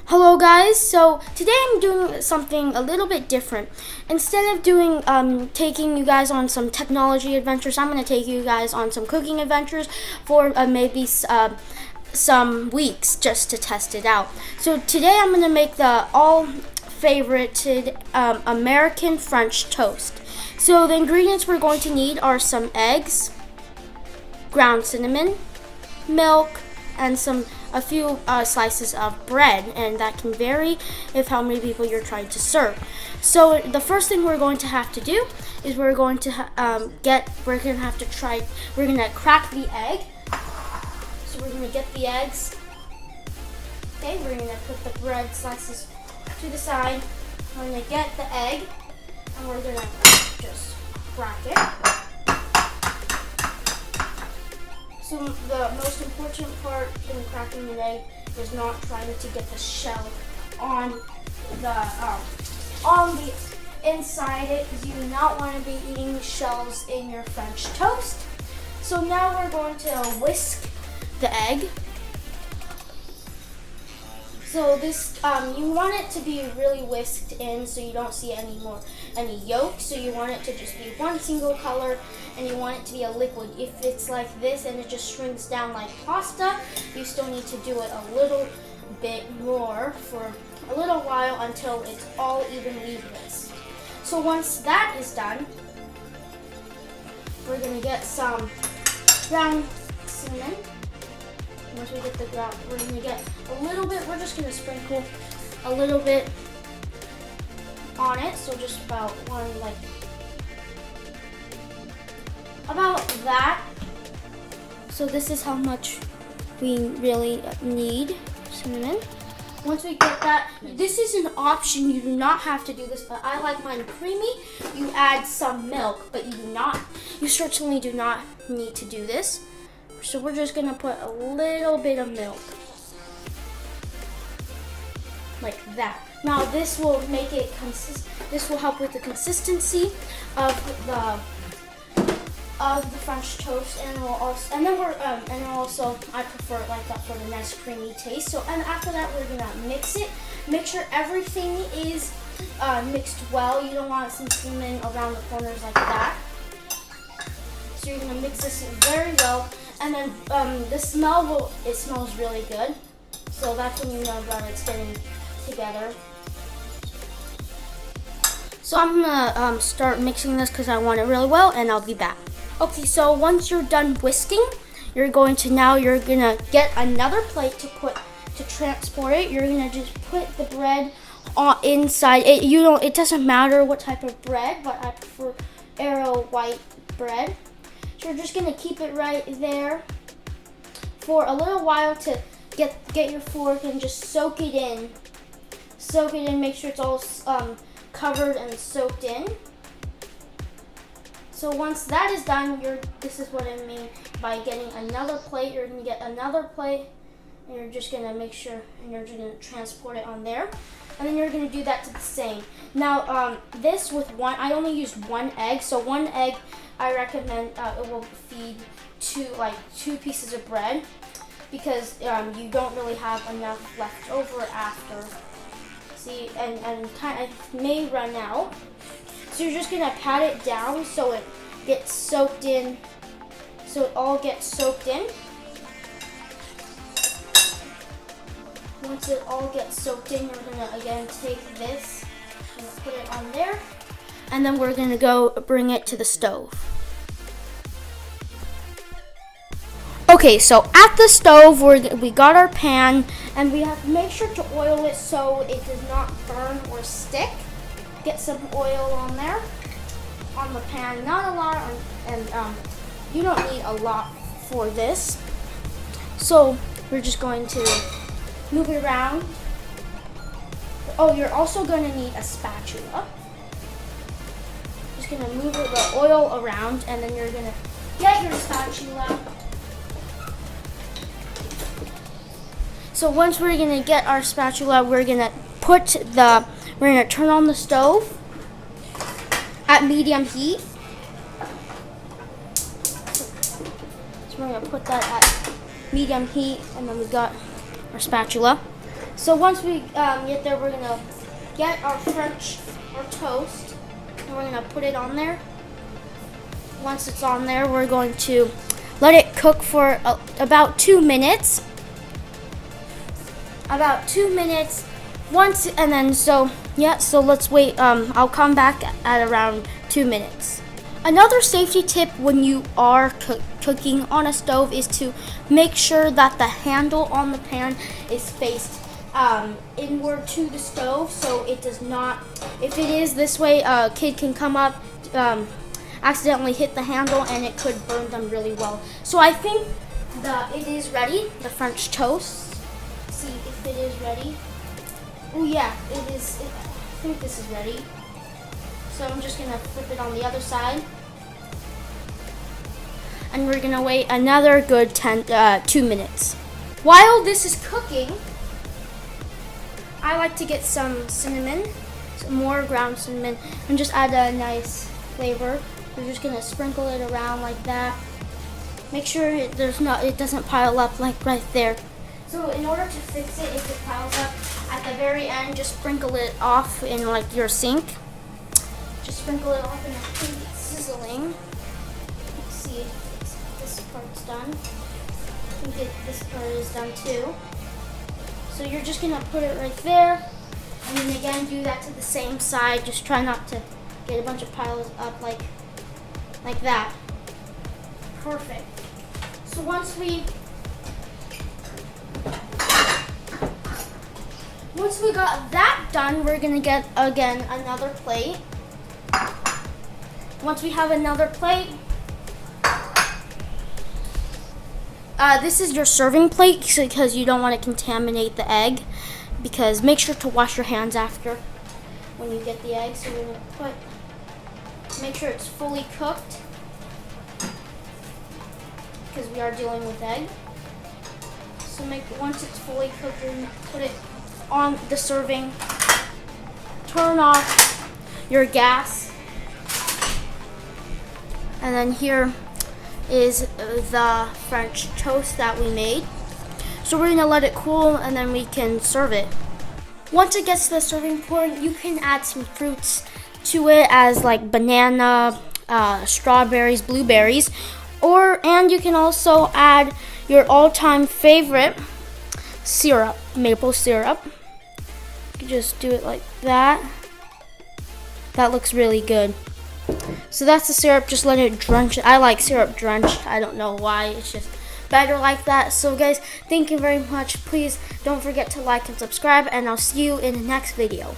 Hello guys, so today I'm doing something a little bit different. Instead of doing taking you guys on some technology adventures, I'm going to take you guys on some cooking adventures for maybe some weeks just to test it out. So today I'm going to make the all favorited American French toast. So the ingredients we're going to need are some eggs, ground cinnamon, milk, and a few slices of bread, and that can vary if how many people you're trying to serve. So the first thing we're going to have to do is we're going to crack the egg. So we're going to get the eggs. Okay, we're going to put the bread slices to the side. We're going to get the egg, and we're going to just crack it. So the most important part in cracking an egg is not trying to get the shell on the inside it, because you do not want to be eating shells in your French toast. So now we're going to whisk the egg. So this you want it to be really whisked in, so you don't see any yolk. So you want it to just be one single color, and you want it to be a liquid. If it's like this and it just shrinks down like pasta, you still need to do it a little bit more for a little while until it's all evenly whisked. So once that is done, we're gonna get some ground cinnamon. Once we get the ground, we're gonna get a little bit, we're just gonna sprinkle a little bit on it. So just about about that. So this is how much we really need cinnamon. Once we get that, this is an option. You do not have to do this, but I like mine creamy. You add some milk, but you certainly do not need to do this. So we're just gonna put a little bit of milk, like that. Now this will make it this will help with the consistency of the French toast, and also I prefer it like that for the nice creamy taste. So and after that we're gonna mix it. Make sure everything is mixed well. You don't want some cinnamon around the corners like that. So you're gonna mix this very well. And then it smells really good. So that's when you know that it's getting together. So I'm gonna start mixing this because I want it really well, and I'll be back. Okay, so once you're done whisking, you're gonna get another plate to transport it. You're gonna just put the bread inside it. It doesn't matter what type of bread, but I prefer Arrow white bread. So you're just gonna keep it right there for a little while to get your fork and just soak it in. Soak it in, make sure it's all covered and soaked in. So once that is done, this is what I mean by getting another plate. You're gonna get another plate, and you're just gonna make sure, and you're just gonna transport it on there. And then you're gonna do that to the same. Now this with I only used one egg, so one egg I recommend it will feed two pieces of bread, because you don't really have enough left over after. See, and I may run out. So you're just gonna pat it down so it gets soaked in, so it all gets soaked in. Once it all gets soaked in, you're gonna again take this and put it on there, and then we're gonna go bring it to the stove. Okay, so at the stove, we got our pan, and we have to make sure to oil it so it does not burn or stick. Get some oil on there, on the pan, not a lot, and you don't need a lot for this. So we're just going to move it around. Oh, you're also going to need a spatula. Just going to move the oil around, and then you're going to get your spatula. So once we're going to get our spatula, we're going to turn on the stove at medium heat. So we're going to put that at medium heat, and then we got our spatula. So once we get there, we're gonna get our toast, and we're gonna put it on there. Once it's on there, we're going to let it cook for about 2 minutes. About 2 minutes. So let's wait. I'll come back at around 2 minutes. Another safety tip when you are cooking on a stove is to make sure that the handle on the pan is faced inward to the stove, so it does not, if it is this way, a kid can come up, accidentally hit the handle, and it could burn them really well. So I think it is ready, the French toast. See if it is ready. Oh yeah, it is. I think this is ready. So I'm just gonna flip it on the other side. And we're gonna wait another good 2 minutes. While this is cooking, I like to get some cinnamon, some more ground cinnamon, and just add a nice flavor. We're just gonna sprinkle it around like that. Make sure it doesn't pile up like right there. So in order to fix it, if it piles up at the very end, just sprinkle it off in like your sink. Just sprinkle it off, and I think it's sizzling. Let's see if this part's done. I think this part is done too. So you're just gonna put it right there, and then again do that to the same side. Just try not to get a bunch of piles up like that. Perfect. So once we got that done, we're gonna get again another plate. Once we have another plate, this is your serving plate because you don't want to contaminate the egg. Because make sure to wash your hands after when you get the egg. So we're gonna make sure it's fully cooked because we are dealing with egg. So once it's fully cooked, you're gonna put it on the serving. Turn off your gas, and then here is the French toast that we made. So we're gonna let it cool, and then we can serve it. Once it gets to the serving point, you can add some fruits to it, as like banana, strawberries, blueberries, and you can also add your all-time favorite syrup, maple syrup. You can just do it like that. That looks really good. So that's the syrup, just let it drench. I like syrup drenched. I don't know why, it's just better like that. So guys, thank you very much. Please don't forget to like and subscribe, and I'll see you in the next video.